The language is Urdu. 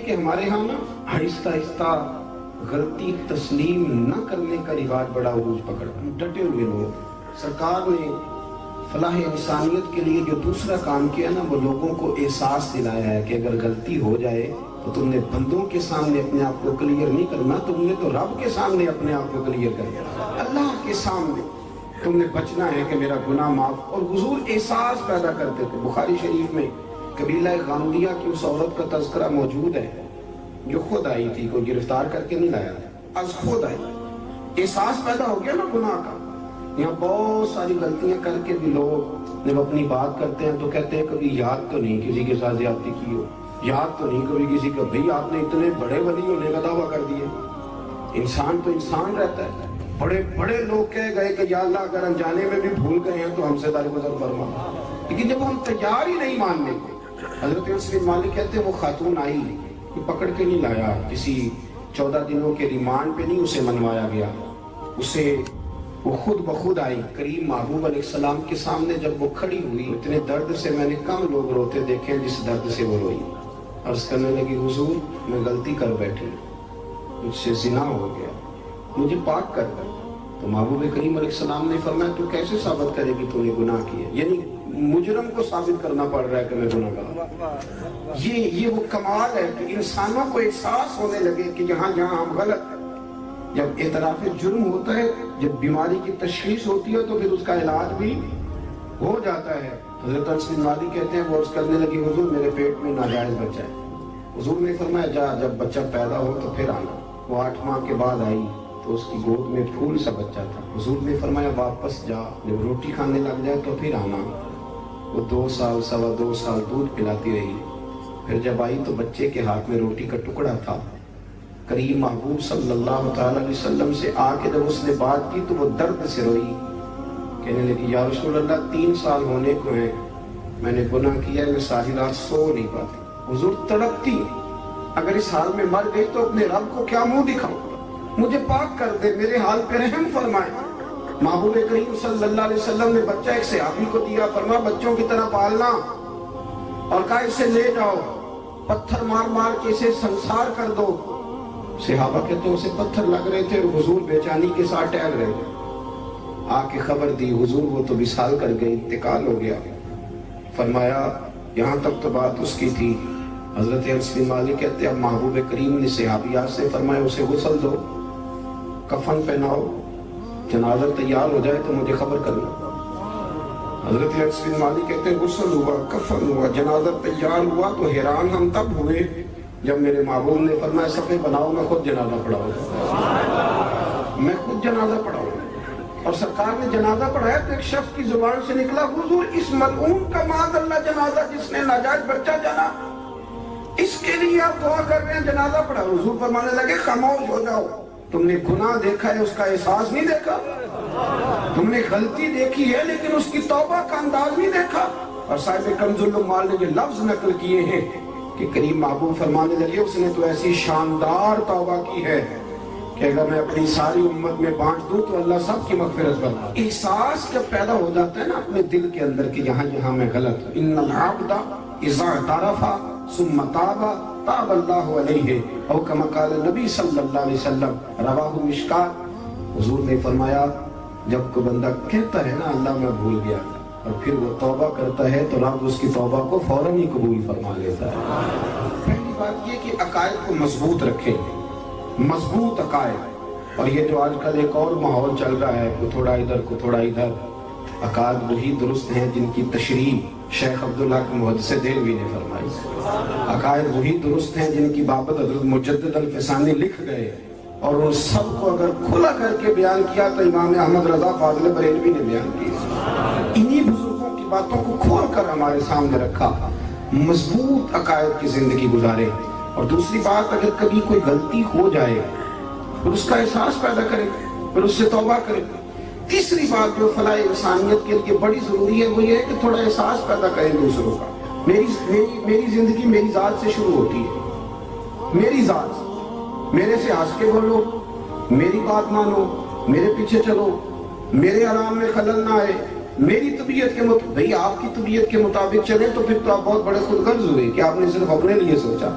کہ ہمارے ہاں نا آہستہ آہستہ غلطی تسلیم نہ کرنے کا رواج بڑا عروج پکڑا. ڈٹے ہوئے لوگ. سرکار نے فلاح انسانیت کے لیے جو دوسرا کام کیا نا وہ لوگوں کو احساس دلایا ہے کہ اگر غلطی ہو جائے تو تم نے بندوں کے سامنے اپنے آپ کو کلیئر نہیں کرنا, تم نے تو رب کے سامنے اپنے آپ کو کلیئر کرنا, اللہ کے سامنے تم نے بچنا ہے کہ میرا گناہ معاف. اور حضور احساس پیدا کرتے تھے. بخاری شریف میں قبیلہ غامدیہ کی اس عورت کا تذکرہ موجود ہے جو خود آئی تھی, کوئی گرفتار کر کے نہیں لایا, از خود آئی. احساس پیدا ہو گیا نا گناہ کا. یہاں بہت ساری غلطیاں کر کے بھی لوگ جب اپنی بات کرتے ہیں تو کہتے ہیں کبھی یاد تو نہیں کسی کے ساتھ زیادتی کی ہو, یاد تو نہیں کبھی کسی کا, بھئی آپ نے اتنے بڑے ولی ہونے کا دعویٰ کر دیے. انسان تو انسان رہتا ہے. بڑے بڑے لوگ کہہ گئے کہ یا اللہ اگر انجانے میں بھی بھول گئے ہیں تو ہم سے درگزر فرما, لیکن جب ہم تیار ہی نہیں ماننے کو. حضرت انس بن مالک کہتے ہیں وہ خاتون آئی, پکڑ کے نہیں لایا, کسی 14 دنوں کے ریمانڈ پہ نہیں اسے منوایا گیا, اسے وہ خود بخود آئی. کریم محبوب علیہ السلام کے سامنے جب وہ کھڑی ہوئی, اتنے درد سے میں نے کم لوگ روتے دیکھے جس درد سے وہ روئی. عرض کرنے لگی حضور میں غلطی کر بیٹھی, مجھ سے زنا ہو گیا, مجھے پاک کر دیں. تو محبوب کریم علیہ السلام نے فرمایا تو کیسے ثابت کرے گی تو نے گناہ کیا؟ یعنی مجرم کو ثابت کرنا پڑ رہا ہے کہ میں گناہ گار. یہ وہ کمال ہے کہ انسانوں کو احساس ہونے لگے کہ یہاں ہم غلط. جب اعتراف جرم ہوتا ہے, جب بیماری کی تشخیص ہوتی ہے تو پھر اس کا علاج بھی ہو جاتا ہے. حضرت انس بن مالک کہتے ہیں وہ عرض کرنے لگی حضور میرے پیٹ میں ناجائز بچہ ہے. حضور نے فرمایا جا جب بچہ پیدا ہو تو پھر آنا. وہ 8 ماہ کے بعد آئی تو اس کی گود میں پھول سا بچہ تھا. حضور نے فرمایا واپس جا, جب روٹی کھانے لگ جائے تو پھر آنا. وہ 2 سال 2.25 سال دودھ پلاتی رہی. پھر جب آئی تو بچے کے ہاتھ میں روٹی کا ٹکڑا تھا. کریم محبوب صلی اللہ تعالی علیہ وسلم سے آ کے جب اس نے بات کی تو وہ درد سے روئی, کہنے لگی یا رسول اللہ 3 سال ہونے کو ہیں, میں نے گناہ کیا ہے, میں ساری رات سو نہیں پاتی. حضور تڑپتی, اگر اس حال میں مر گئی تو اپنے رب کو کیا منہ دکھاؤں, مجھے پاک کر دے, میرے حال پہ رحم فرمائے. محبوب کریم صلی اللہ علیہ وسلم نے بچہ ایک صحابی کو دیا, فرمایا بچوں کی طرح پالنا, اور کہا اسے لے جاؤ, پتھر مار مار کے اسے سنسار کر دو. صحابہ کہتے ہیں اسے پتھر لگ رہے تھے اور حضور بیچانی کے ساتھ ٹہل رہے تھے. آ کے خبر دی حضور وہ تو وصال کر گئی, انتقال ہو گیا. فرمایا یہاں تک تو بات اس کی تھی. حضرت انس بن مالک کہتے ہیں اب محبوب کریم نے صحابیات سے فرمایا اسے غسل دو, کفن پہناؤ, جنازہ تیار ہو جائے تو مجھے خبر کرنا. حضرت انس بن مالک کہتے ہیں غسل ہوا, کفن ہوا, جنازہ تیار ہوا تو حیران ہم تب ہوئے جب میرے محبوب نے فرمایا صفحے بناؤ, میں خود جنازہ پڑھاؤں, میں خود جنازہ پڑھاؤں. اور سرکار نے جنازہ پڑھایا تو ایک شخص کی زبان سے نکلا حضور اس ملعون کا معاذ اللہ جنازہ جس نے ناجائز بچہ جنا, اس کے لیے آپ دعا کر رہے ہیں, جنازہ پڑھا. حضور فرمانے لگے خاموش ہو جاؤ, تم نے گناہ دیکھا ہے اس کا احساس نہیں دیکھا, تم نے غلطی دیکھی ہے لیکن اس کی توبہ کا انداز نہیں دیکھا. اور صاحب کنز العمال نے یہ لفظ نقل کیے ہیں کہ کریم محبوب فرمانے لگے اس نے تو ایسی شاندار توبہ کی ہے کہ اگر میں اپنی ساری امت میں بانٹ دوں تو اللہ سب کی مغفرت کرے. احساس جب پیدا ہو جاتا ہے نا اپنے دل کے اندر کہ یہاں میں غلط ہوں. ان العبد اذا اعترف ثم تاب تاب اللہ علیہ او کما قال نبی صلی اللہ علیہ وسلم, رواہ مشکات. حضور نے فرمایا جب کوئی بندہ کہتا ہے نا اللہ میں بھول گیا اور پھر وہ توبہ کرتا ہے تو رب اس کی توبہ کو فوراً ہی قبول فرما لیتا ہے. پہلی بات یہ کہ عقائد کو مضبوط رکھیں, مضبوط عقائد. اور یہ جو آج کل ایک اور ماحول چل رہا ہے کو تھوڑا ادھر کو تھوڑا ادھر, عقائد وہی درست ہیں جن کی تشریح شیخ عبداللہ کے محدث دہلوی نے فرمائی. عقائد وہی درست ہیں جن کی بابت حضرت مجدد الفسانی لکھ گئے, اور ان سب کو اگر کھلا کر کے بیان کیا تو امام احمد رضا فاضل بریلوی نے بیان کیا. انہی بزرگوں کی باتوں کو کھول کر ہمارے سامنے رکھا. مضبوط عقائد کی زندگی گزارے. اور دوسری بات, اگر کبھی کوئی غلطی ہو جائے پھر اس کا احساس پیدا کرے, پھر اس سے توبہ کرے. تیسری بات جو فلاح انسانیت کے لیے بڑی ضروری ہے وہ یہ ہے کہ تھوڑا احساس پیدا کریں دوسروں کا. میری زندگی میری ذات سے شروع ہوتی ہے, میری ذات سے. میرے سے ہنس کے بولو, میری بات مانو, میرے پیچھے چلو, میرے آرام میں خلل نہ آئے, میری طبیعت کے مطابق. بھئی آپ کی طبیعت کے مطابق چلیں تو پھر تو آپ بہت بڑے خود غرض ہوئے کہ آپ نے صرف اپنے لیے سوچا.